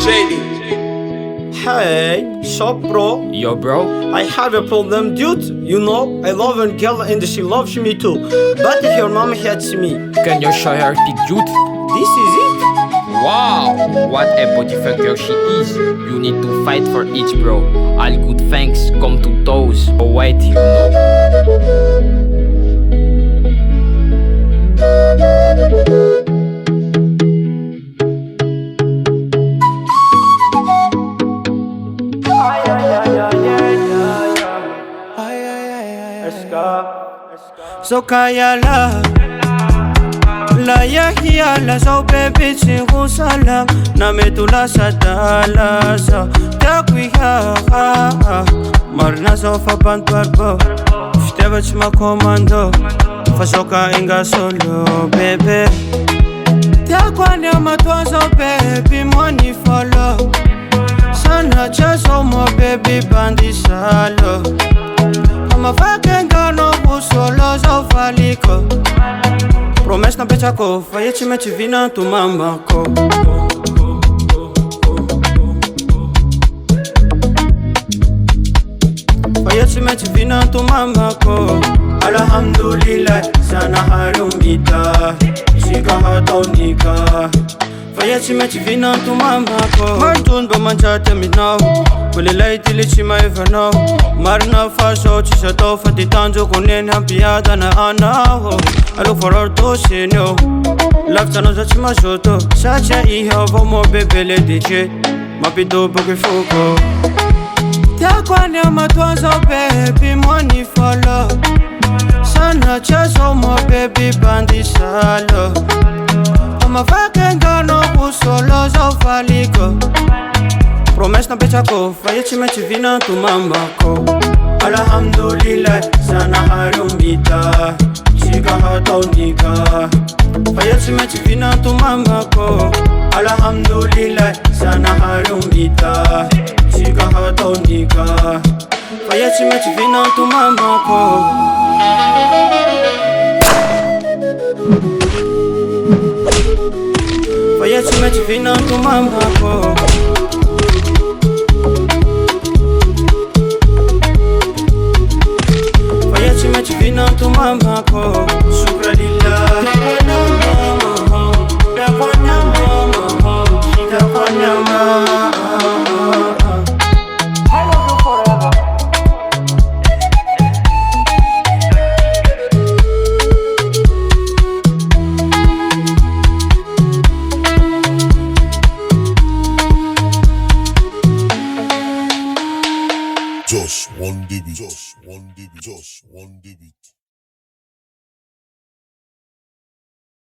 JD. Hey, sup bro? Yo, bro. I have a problem, dude. You know, I love a girl and she loves me too. But if your mom hates me, Can you show her pic, dude? this is it? Wow, what a beautiful girl she is. You need to fight for it, bro. All good things come to those who wait, you know. So kaya la yahia la so baby chingu salam na metula sadala so takwiha marna so fa pantwarbo fiteva chma komando fasoka enga sôlô baby takwanya matwazo baby money follow sana chaso mo baby bandi salo ama fakenga no busolo zo faliko promessa na pechako fayechi mechi vina tu mamako fayechi mechi vina tu mamako alhamdulillah sana harumita shika hatonika fayechi mechi vina tu mamako martun ba manchate mi now Kule laiti lichi ma ever know Marna fasho chisha tofa di tanjo kunene hampiada na anao I look for her to see no Love tano za chima shoto Sacha iha vomo bebele DJ Mapido boke fuko Takwanya matwazo baby money follow Sana chaso mo baby bandi salo Ama fakenga no busolo zo faliko Promessa na pechako fayechi mechi vina tu mamako alhamdulillah sana harumbita shika hatonika fayechi mechi vina tu mamako alhamdulillah sana harumbita shika hatonika fayechi mechi vina tu mamako fayechi mechi vina tu mamako Vina tu mamako Shukra lillah Dakwanya mama Dakwanya mama I love you forever Just one debit.